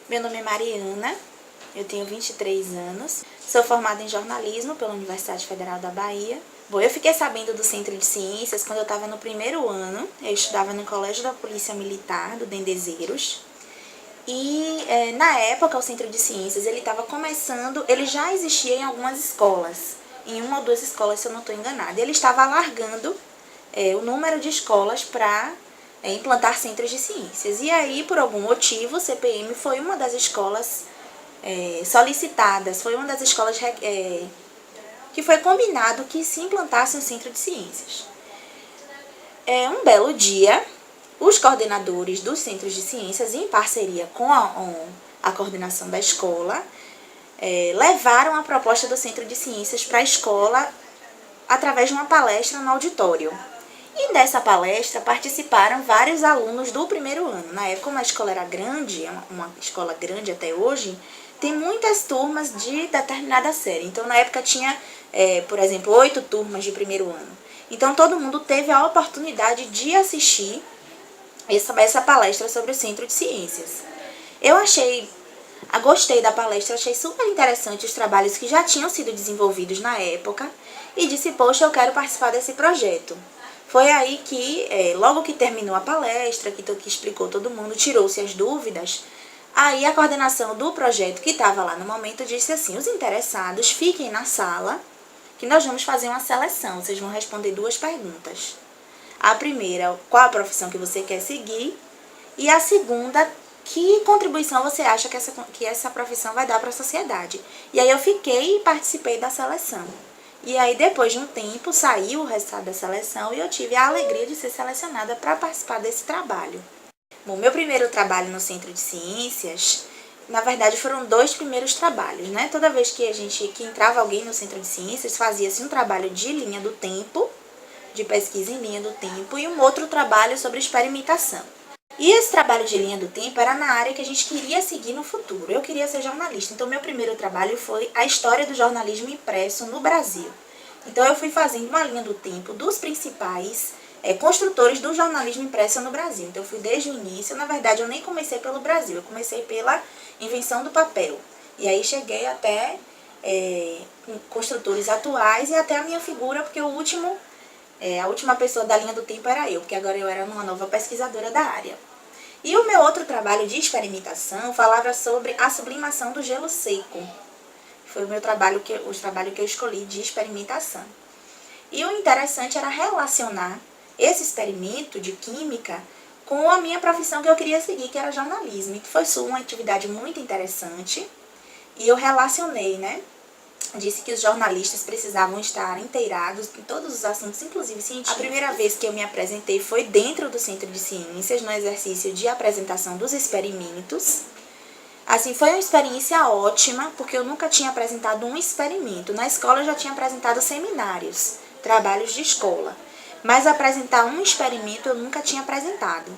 Meu nome é Mariana, eu tenho 23 anos, sou formada em jornalismo pela Universidade Federal da Bahia. Bom, eu fiquei sabendo do Centro de Ciências quando eu estava no primeiro ano, eu estudava no Colégio da Polícia Militar, do Dendezeiros. E na época o Centro de Ciências ele estava começando, ele já existia em algumas escolas, em uma ou duas escolas se eu não estou enganada. Ele estava alargando o número de escolas para implantar centros de ciências. E aí, por algum motivo, o CPM foi uma das escolas solicitadas, foi uma das escolas que foi combinado que se implantasse um centro de ciências. Um belo dia, os coordenadores dos centros de ciências, em parceria com a coordenação da escola, levaram a proposta do centro de ciências para a escola através de uma palestra no auditório. E dessa palestra participaram vários alunos do primeiro ano. Na época, como a escola era grande, uma escola grande até hoje, tem muitas turmas de determinada série. Então, na época tinha, por exemplo, 8 turmas de primeiro ano. Então, todo mundo teve a oportunidade de assistir essa palestra sobre o Centro de Ciências. Gostei da palestra, achei super interessante os trabalhos que já tinham sido desenvolvidos na época e disse, poxa, eu quero participar desse projeto. Foi aí que, logo que terminou a palestra, que explicou todo mundo, tirou-se as dúvidas, aí a coordenação do projeto que estava lá no momento disse assim, os interessados fiquem na sala, que nós vamos fazer uma seleção, vocês vão responder 2 perguntas. A primeira, qual a profissão que você quer seguir? E a segunda, que contribuição você acha que essa profissão vai dar para a sociedade? E aí eu fiquei e participei da seleção. E aí, depois de um tempo, saiu o resultado da seleção e eu tive a alegria de ser selecionada para participar desse trabalho. Bom, meu primeiro trabalho no Centro de Ciências, na verdade, foram 2 primeiros trabalhos, né? Toda vez que entrava alguém no Centro de Ciências, fazia-se um trabalho de linha do tempo, de pesquisa em linha do tempo, e um outro trabalho sobre experimentação. E esse trabalho de linha do tempo era na área que a gente queria seguir no futuro. Eu queria ser jornalista, então meu primeiro trabalho foi a história do jornalismo impresso no Brasil. Então eu fui fazendo uma linha do tempo dos principais construtores do jornalismo impresso no Brasil. Então eu fui desde o início, na verdade eu nem comecei pelo Brasil, eu comecei pela invenção do papel. E aí cheguei até construtores atuais e até a minha figura, porque a última pessoa da linha do tempo era eu, porque agora eu era uma nova pesquisadora da área. E o meu outro trabalho de experimentação falava sobre a sublimação do gelo seco. Foi o trabalho que eu escolhi de experimentação. E o interessante era relacionar esse experimento de química com a minha profissão que eu queria seguir, que era jornalismo. Que foi uma atividade muito interessante. E eu relacionei, né? Disse que os jornalistas precisavam estar inteirados em todos os assuntos, inclusive científicos. A primeira vez que eu me apresentei foi dentro do Centro de Ciências, no exercício de apresentação dos experimentos. Assim, foi uma experiência ótima, porque eu nunca tinha apresentado um experimento. Na escola eu já tinha apresentado seminários, trabalhos de escola. Mas apresentar um experimento eu nunca tinha apresentado.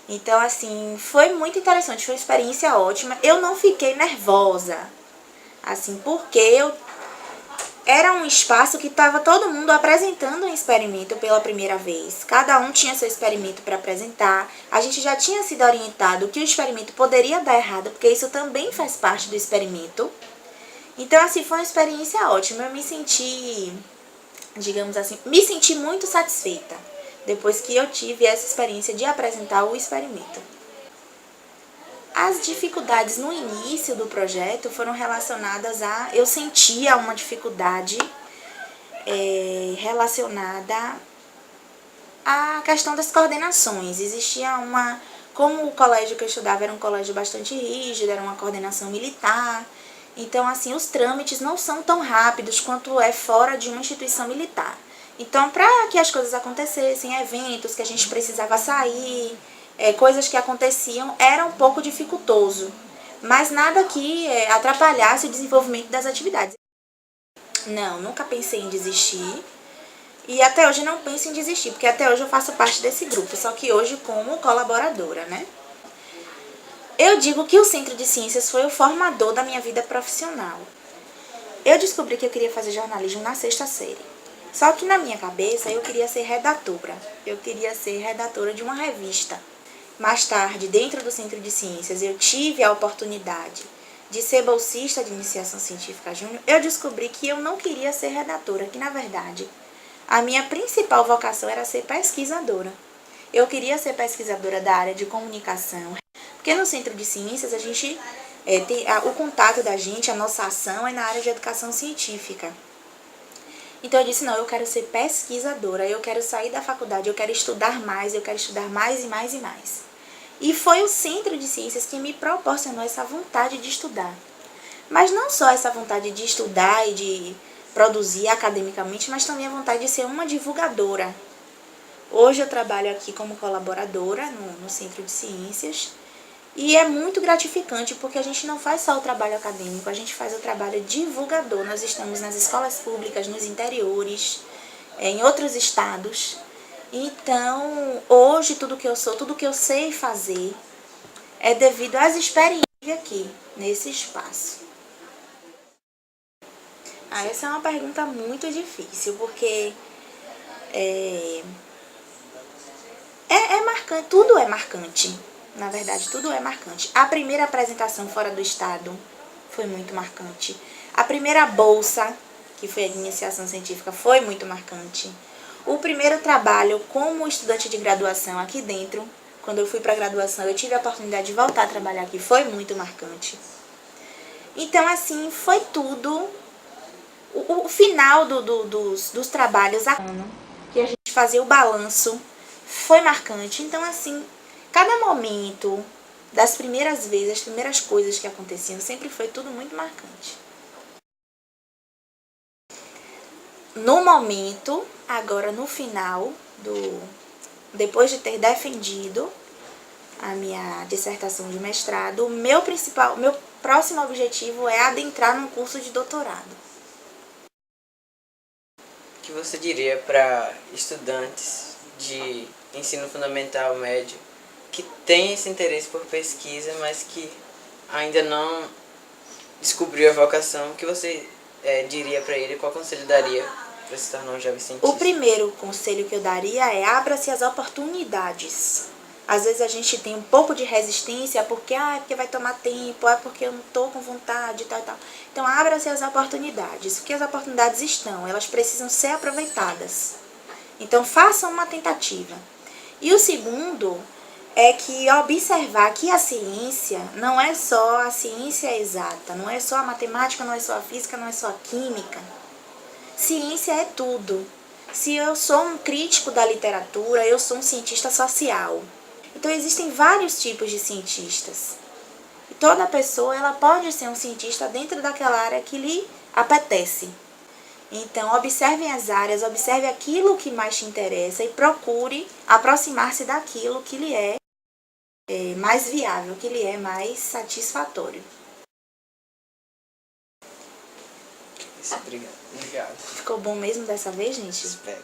Então, assim, foi muito interessante, foi uma experiência ótima. Eu não fiquei nervosa. Assim, porque era um espaço que estava todo mundo apresentando um experimento pela primeira vez. Cada um tinha seu experimento para apresentar. A gente já tinha sido orientado que o experimento poderia dar errado, porque isso também faz parte do experimento. Então, assim, foi uma experiência ótima. Eu me senti, digamos assim, muito satisfeita depois que eu tive essa experiência de apresentar o experimento. As dificuldades no início do projeto foram relacionadas eu sentia uma dificuldade relacionada à questão das coordenações. Existia como o colégio que eu estudava era um colégio bastante rígido, era uma coordenação militar, então assim, os trâmites não são tão rápidos quanto é fora de uma instituição militar. Então, para que as coisas acontecessem, eventos que a gente precisava sair, coisas que aconteciam, era um pouco dificultoso, mas nada que atrapalhasse o desenvolvimento das atividades. Não, nunca pensei em desistir e até hoje não penso em desistir, porque até hoje eu faço parte desse grupo, só que hoje como colaboradora, né? Eu digo que o Centro de Ciências foi o formador da minha vida profissional. Eu descobri que eu queria fazer jornalismo na 6ª série. Só que na minha cabeça eu queria ser redatora. Eu queria ser redatora de uma revista. mais tarde, dentro do Centro de Ciências, eu tive a oportunidade de ser bolsista de iniciação científica júnior, eu descobri que eu não queria ser redatora, que na verdade a minha principal vocação era ser pesquisadora. Eu queria ser pesquisadora da área de comunicação, porque no Centro de Ciências a gente o contato da gente, a nossa ação é na área de educação científica. Então eu disse, não, eu quero ser pesquisadora, eu quero sair da faculdade, eu quero estudar mais, eu quero estudar mais e mais e mais. E foi o Centro de Ciências que me proporcionou essa vontade de estudar. Mas não só essa vontade de estudar e de produzir academicamente, mas também a vontade de ser uma divulgadora. Hoje eu trabalho aqui como colaboradora no Centro de Ciências e é muito gratificante porque a gente não faz só o trabalho acadêmico, a gente faz o trabalho divulgador. Nós estamos nas escolas públicas, nos interiores, em outros estados. Então, hoje tudo que eu sou, tudo que eu sei fazer é devido às experiências aqui, nesse espaço. Essa é uma pergunta muito difícil, porque é marcante, tudo é marcante. Na verdade, tudo é marcante. A primeira apresentação fora do estado foi muito marcante. A primeira bolsa, que foi a de iniciação científica, foi muito marcante. O primeiro trabalho como estudante de graduação aqui dentro, quando eu fui para a graduação, eu tive a oportunidade de voltar a trabalhar aqui, foi muito marcante. Então, assim, foi tudo. O final dos trabalhos, que a gente fazia o balanço, foi marcante. Então, assim, cada momento das primeiras vezes, as primeiras coisas que aconteciam, sempre foi tudo muito marcante. No momento, agora no final, depois de ter defendido a minha dissertação de mestrado, meu próximo objetivo é adentrar num curso de doutorado. O que você diria para estudantes de ensino fundamental médio que têm esse interesse por pesquisa, mas que ainda não descobriu a vocação? O que você diria para ele? Qual conselho daria para se tornar um jovem cientista? O primeiro conselho que eu daria é abra-se as oportunidades. Às vezes a gente tem um pouco de resistência porque vai tomar tempo, porque eu não estou com vontade e tal e tal. Então abra-se as oportunidades, porque as oportunidades estão, elas precisam ser aproveitadas. Então façam uma tentativa. E o segundo é que observar que a ciência não é só a ciência exata, não é só a matemática, não é só a física, não é só a química. Ciência é tudo. Se eu sou um crítico da literatura, eu sou um cientista social. Então existem vários tipos de cientistas. E toda pessoa ela pode ser um cientista dentro daquela área que lhe apetece. Então observem as áreas, observe aquilo que mais te interessa e procure aproximar-se daquilo que lhe é mais viável, que lhe é mais satisfatório. Obrigado. Ficou bom mesmo dessa vez, gente? Espero.